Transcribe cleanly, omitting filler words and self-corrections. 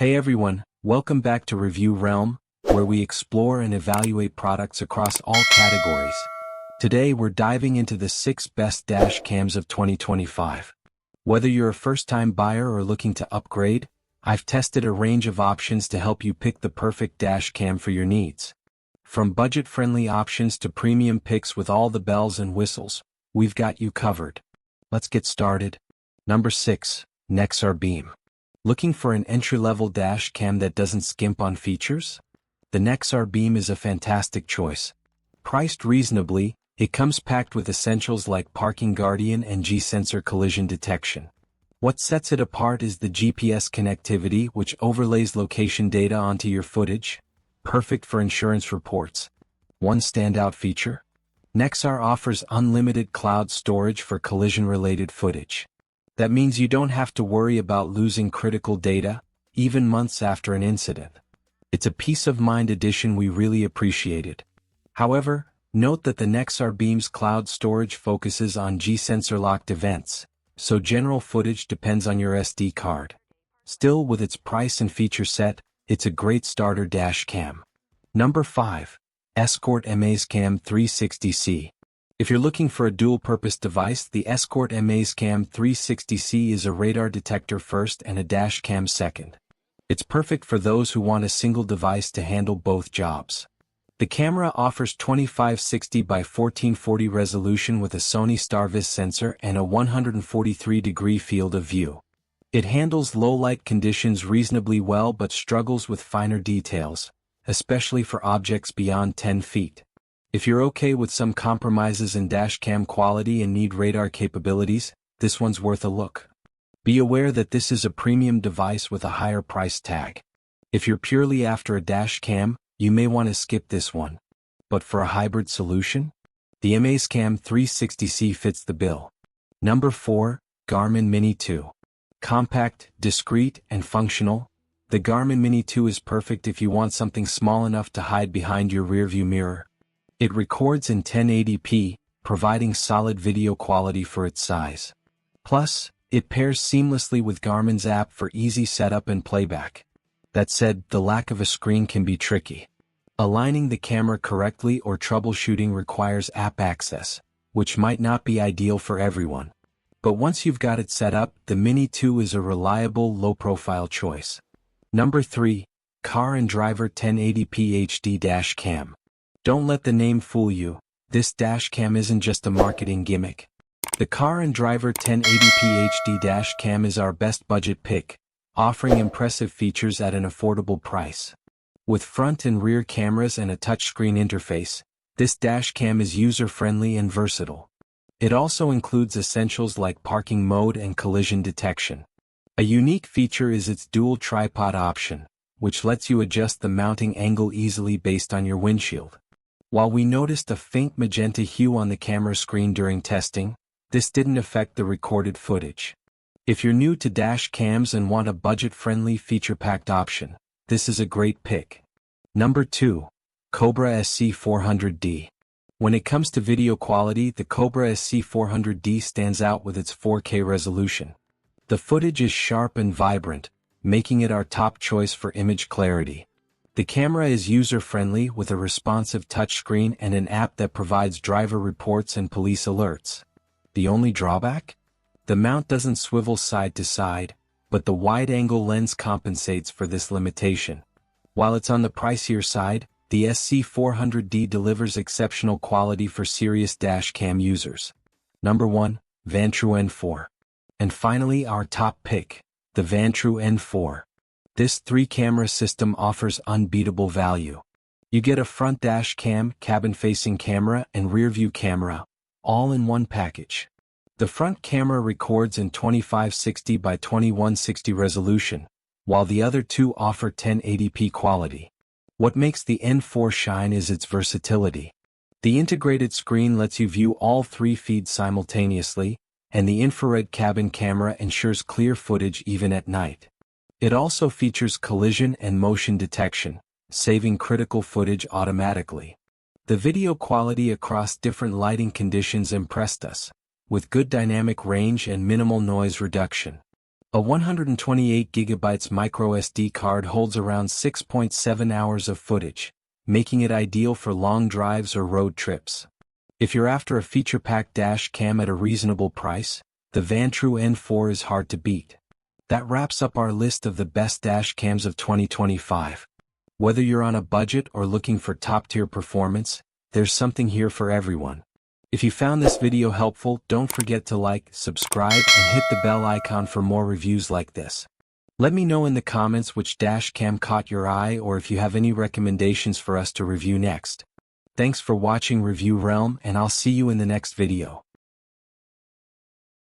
Hey everyone, welcome back to Review Realm, where we explore and evaluate products across all categories. Today we're diving into the 6 best dash cams of 2025. Whether you're a first-time buyer or looking to upgrade, I've tested a range of options to help you pick the perfect dash cam for your needs. From budget-friendly options to premium picks with all the bells and whistles, we've got you covered. Let's get started. Number 6. Nexar Beam. Looking for an entry-level dash cam that doesn't skimp on features? The Nexar Beam is a fantastic choice. Priced reasonably, it comes packed with essentials like Parking Guardian and G-Sensor collision detection. What sets it apart is the GPS connectivity, which overlays location data onto your footage. Perfect for insurance reports. One standout feature? Nexar offers unlimited cloud storage for collision-related footage. That means you don't have to worry about losing critical data, even months after an incident. It's a peace of mind addition we really appreciated. However, note that the Nexar Beam's cloud storage focuses on G-sensor locked events, so general footage depends on your SD card. Still, with its price and feature set, it's a great starter dash cam. Number 5. Escort MACam 360C. If you're looking for a dual-purpose device, the Escort MACam 360C is a radar detector first and a dash cam second. It's perfect for those who want a single device to handle both jobs. The camera offers 2560 by 1440 resolution with a Sony StarVis sensor and a 143-degree field of view. It handles low-light conditions reasonably well but struggles with finer details, especially for objects beyond 10 feet. If you're okay with some compromises in dashcam quality and need radar capabilities, this one's worth a look. Be aware that this is a premium device with a higher price tag. If you're purely after a dashcam, you may want to skip this one. But for a hybrid solution, the MACam 360C fits the bill. Number 4. Garmin Mini 2. Compact, discreet, and functional, the Garmin Mini 2 is perfect if you want something small enough to hide behind your rearview mirror. It records in 1080p, providing solid video quality for its size. Plus, it pairs seamlessly with Garmin's app for easy setup and playback. That said, the lack of a screen can be tricky. Aligning the camera correctly or troubleshooting requires app access, which might not be ideal for everyone. But once you've got it set up, the Mini 2 is a reliable, low-profile choice. Number 3. Car and Driver 1080p HD Dash Cam. Don't let the name fool you, this dash cam isn't just a marketing gimmick. The Car and Driver 1080p HD dash cam is our best budget pick, offering impressive features at an affordable price. With front and rear cameras and a touchscreen interface, this dash cam is user-friendly and versatile. It also includes essentials like parking mode and collision detection. A unique feature is its dual tripod option, which lets you adjust the mounting angle easily based on your windshield. While we noticed a faint magenta hue on the camera screen during testing, this didn't affect the recorded footage. If you're new to dash cams and want a budget-friendly feature-packed option, this is a great pick. Number 2. Cobra SC400D. When it comes to video quality, the Cobra SC400D stands out with its 4K resolution. The footage is sharp and vibrant, making it our top choice for image clarity. The camera is user-friendly with a responsive touchscreen and an app that provides driver reports and police alerts. The only drawback? The mount doesn't swivel side to side, but the wide-angle lens compensates for this limitation. While it's on the pricier side, the SC400D delivers exceptional quality for serious dash cam users. Number 1. Vantru N4. And finally our top pick, the Vantru N4. This 3-camera system offers unbeatable value. You get a front dash cam, cabin-facing camera, and rear-view camera, all in one package. The front camera records in 2560 by 2160 resolution, while the other two offer 1080p quality. What makes the N4 shine is its versatility. The integrated screen lets you view all 3 feeds simultaneously, and the infrared cabin camera ensures clear footage even at night. It also features collision and motion detection, saving critical footage automatically. The video quality across different lighting conditions impressed us, with good dynamic range and minimal noise reduction. A 128GB micro SD card holds around 6.7 hours of footage, making it ideal for long drives or road trips. If you're after a feature-packed dash cam at a reasonable price, the Vantrue N4 is hard to beat. That wraps up our list of the best dash cams of 2025. Whether you're on a budget or looking for top-tier performance, there's something here for everyone. If you found this video helpful, don't forget to like, subscribe, and hit the bell icon for more reviews like this. Let me know in the comments which dash cam caught your eye or if you have any recommendations for us to review next. Thanks for watching Review Realm, and I'll see you in the next video.